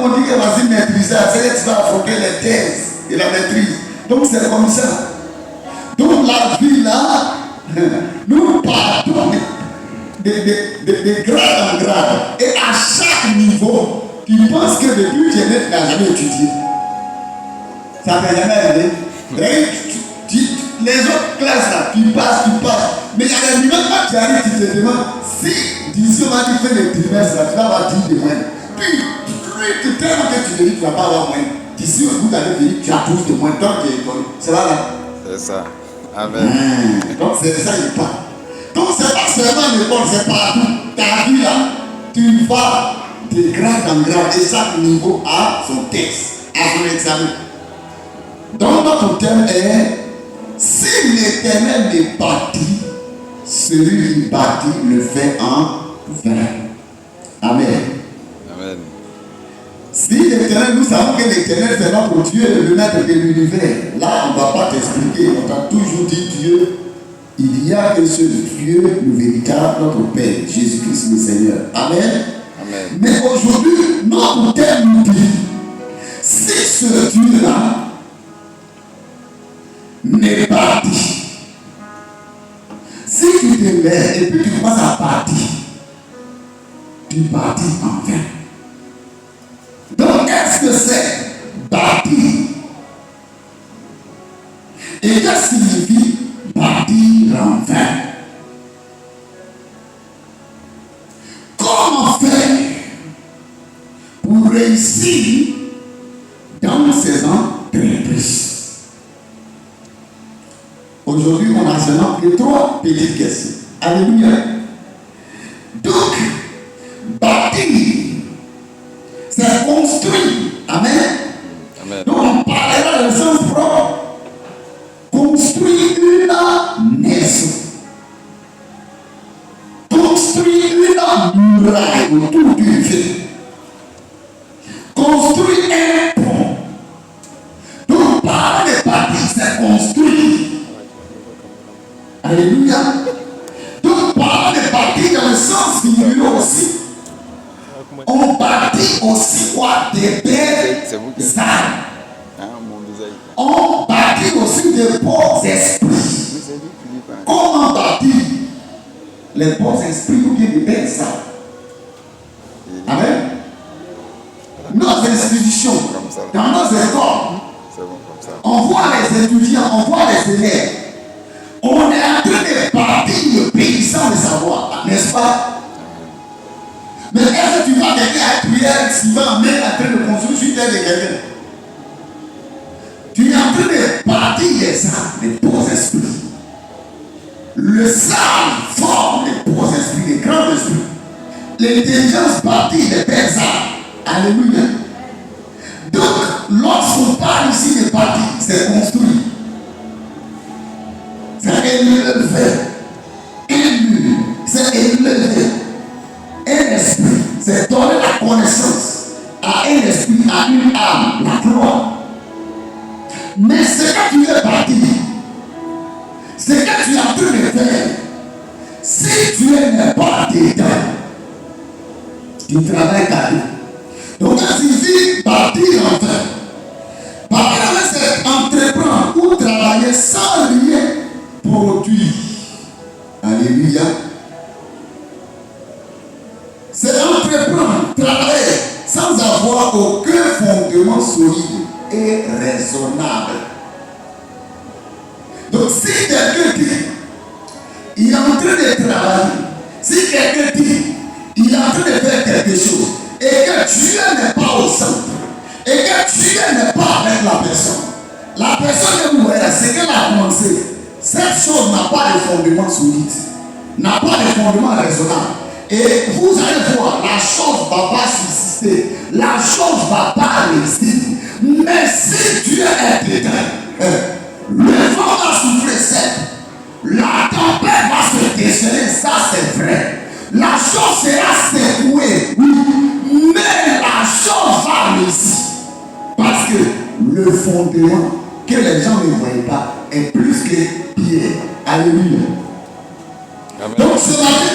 On dit que vas-y maîtriser, c'est que tu vas affronter les thèses et la maîtrise. Donc c'est comme ça. Donc la vie là, nous partons de grade en grade. Et à chaque niveau, tu penses que depuis que tu n'as jamais étudié. Ça ne t'a jamais aidé. Les autres classes là, tu passes. Mais il y a des niveaux quand tu arrives, tu te demandes si d'ici on va te faire les trimestres là, tu vas avoir 10 de moins. Puis, plus tellement que tu te dis que tu ne vas pas avoir moins. D'ici au bout de l'année, tu dis que tu as 12 de moins, donc tu es école. C'est là. C'est ça. Amen. Donc c'est ça il parle. Donc c'est pas seulement l'école, c'est partout. Ta vie là, tu vas de grade en grade et chaque niveau a son texte, a son examen. Donc notre thème est si l'Éternel n'est bâti, celui qui bâtit le fait en vain. Amen. Amen. Si l'Éternel, nous savons que l'Éternel c'est notre Dieu, le maître de l'univers. Là, on ne va pas t'expliquer. On t'a toujours dit Dieu. Il y a que ce Dieu, le véritable, notre Père, Jésus-Christ le Seigneur. Amen. Amen. Mais aujourd'hui, notre thème nous dit, si ce Dieu-là n'est pas dit, si tu te lèves et puis tu commences à partir, tu partis en vain. Donc, est-ce que c'est bâtir? Et qu'est-ce qui signifie bâtir en vain? Comment faire pour réussir dans ces entreprises? Aujourd'hui, on a seulement que 3 petites questions. Alléluia. Donc, bâtir, c'est construire. Amen. Amen. Donc, on parlera dans le sens propre. Construire une maison. Construire une muraille autour d'une ville. Construire un pont. Donc, parler de bâtir, c'est construire. Alléluia. Donc, parler de bâtir dans le sens figuré aussi. On bâtit aussi quoi? Des belles âmes. On bâtit aussi des beaux esprits. Comment bâtir les beaux esprits ou bien des belles âmes? Amen. Nos institutions, dans nos écoles, on voit les étudiants, on voit les élèves. On est en train de bâtir le pays sans le savoir, n'est-ce pas? Mais est-ce que tu vas quelqu'un à prière si va même en train de construire sur terre de quelqu'un? Tu es en train de bâtir les âmes, les beaux esprits. Le sable forme les beaux esprits, les grands esprits. L'intelligence bâtit les belles âmes. Alléluia. Donc, lorsqu'on parle ici de bâtir, c'est construire. C'est élever. Élu. C'est élever. Un esprit, c'est donner la connaissance à un esprit, à une âme, la gloire. Mais ce que tu veux bâtir, ce que tu es en train de faire, si tu n'es pas dedans, tu travailles carré. Donc, quand tu dis bâtir en fait, bâtir en fait, c'est entreprendre ou travailler sans rien produire. Alléluia. C'est entreprendre, travailler sans avoir aucun fondement solide et raisonnable. Donc si quelqu'un dit, il est en train de travailler, si quelqu'un dit, il est en train de faire quelque chose, et que Dieu n'est pas au centre, et que Dieu n'est pas avec la personne que vous voyez, c'est qu'elle a commencé. Cette chose n'a pas de fondement solide, n'a pas de fondement raisonnable. Et vous allez voir, la chose ne va pas subsister, la chose ne va pas réussir. Mais si Dieu est dedans, le vent va souffler sec, la tempête va se déchaîner, ça c'est vrai. La chose sera secouée, oui, mais la chose va réussir. Parce que le fondement que les gens ne voient pas est plus que Pierre. Alléluia. Amen. Donc ce matin,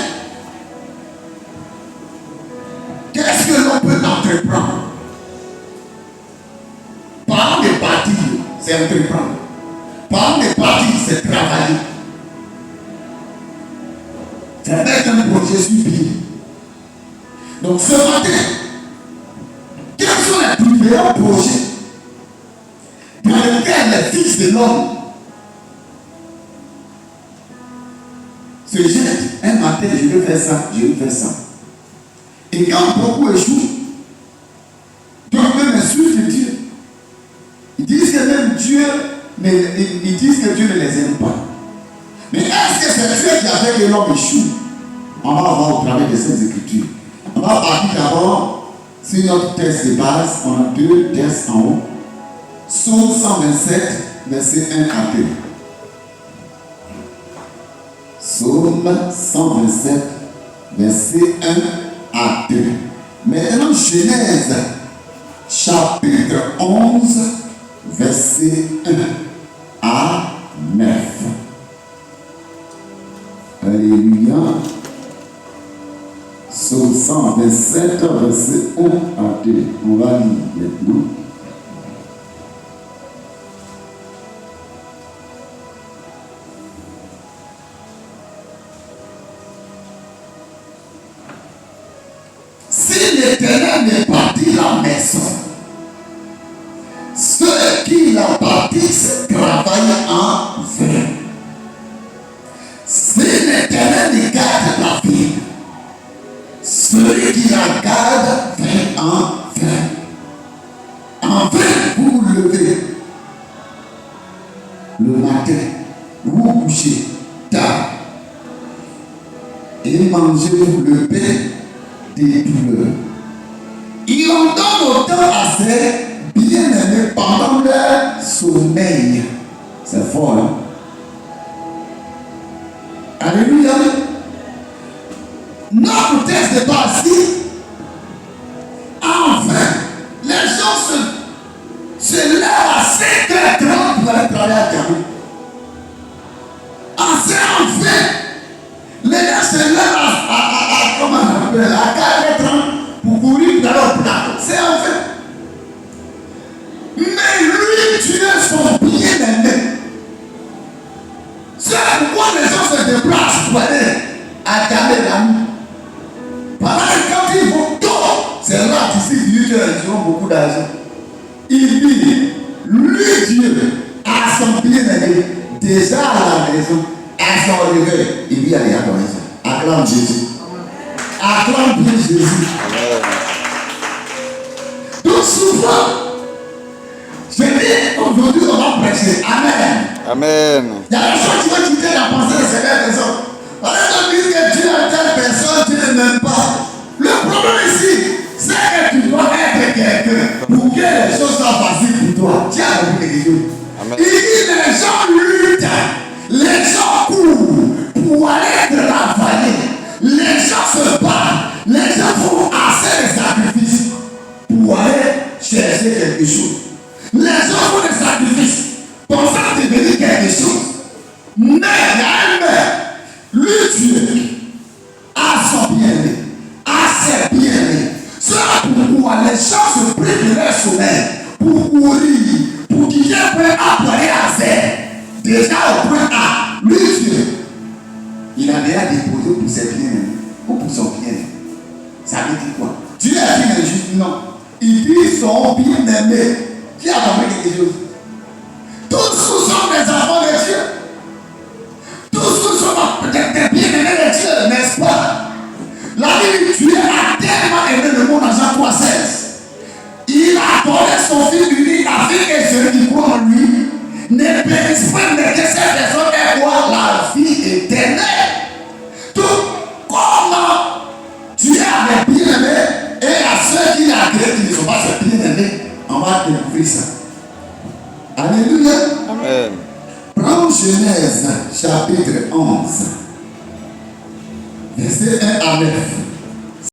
qu'est-ce que l'on peut entreprendre c'est entreprendre. Parmi les parties, c'est travailler. C'est mettre un projet sur pied. Donc ce matin, quels sont les plus meilleurs projets dans lesquels les fils de l'homme se jettent? Un matin, je veux faire ça, je veux faire ça. Et quand beaucoup échouent, donc même insultent Dieu. Ils disent que même Dieu, ils disent que Dieu ne les aime pas. Mais est-ce que c'est Dieu qui a fait que l'homme échoue? On va voir au travers de ces écritures. On va partir d'abord sur notre texte de base. On a 2 textes en haut. Psaume 127, verset 1 à 2. Psaume 127, verset 1 à 2. Maintenant, Genèse, chapitre 11, verset 1 à 9. Alléluia. Psaume 127, verset 1 à 2. On va lire maintenant. Si l'Éternel ne bâtit la maison, ceux qui la bâtissent travaillent en vain. Si l'Éternel ne garde la ville, celui qui la garde fait en vain. En vain, vous vous levez le matin, vous vous couchez tard et mangez-vous le pain des douleurs. Il en donne autant à ses bien-aimés pendant leur sommeil. C'est fort, hein? Alléluia. Notre texte de base dit, enfin, les gens se lèvent à 5h30 pour aller travailler à Cameroun. Enfin, les gens se lèvent à 4h30 pour courir dans leur plateau. C'est enfin. Mais lui, tu es son bien-aimé. C'est pourquoi les gens se déplacent pour aller à Cameroun. Pendant que quand ils vont tôt, c'est là qu'ils ont beaucoup d'argent. Il dit, lui Dieu, à son bien-aimé, déjà à la maison, à son réveil, il dit, allez, adorer ça. Acclame Jésus. Acclame bien Jésus. Donc souvent, je dis, aujourd'hui on va prêcher. Amen. Amen. Il y a des choses qui vont quitter la pensée de ces personnes. Par exemple, dire que Dieu a telle personne, Dieu ne m'aime pas. Le problème ici, c'est que tu dois être quelqu'un pour que les choses soient faciles pour toi. Tiens, quelque chose. Il dit les gens luttent, les gens courent pour aller travailler. Les gens se battent, les gens font assez de sacrifices pour aller chercher quelque chose. Les gens font des sacrifices pensant devenir quelque chose. Mais il y a un maire. Lui, Dieu, à son bien-aimé, à ses bien-aimés. Cela pourquoi les gens se privent de leur sommeil pour courir, pour qu'ils aient prêt à parler à faire. Déjà au point A, lui, Dieu, il a déjà déposé pour ses bien-aimés ou pour son bien-aimé. Ça veut dire quoi? Dieu a dit injuste? Non. Il dit son bien-aimé qui a compris quelque chose. Tous nous sommes des enfants de Dieu. Tous nous sommes des bien-aimés de Dieu, n'est-ce pas? La Bible, Dieu a tellement aimé le monde en Jean 3,16. Il a donné son Fils unique afin que celui qui croit en lui ne périsse pas, mais que cette personne ait quoi? La vie éternelle. Tout comme Dieu avait bien aimé, et à ceux qui l'agréent, qui ne sont pas ses bien-aimés, on va découvrir ça. Alléluia. Amen. Prends Genèse chapitre 11, verset 1 à 9.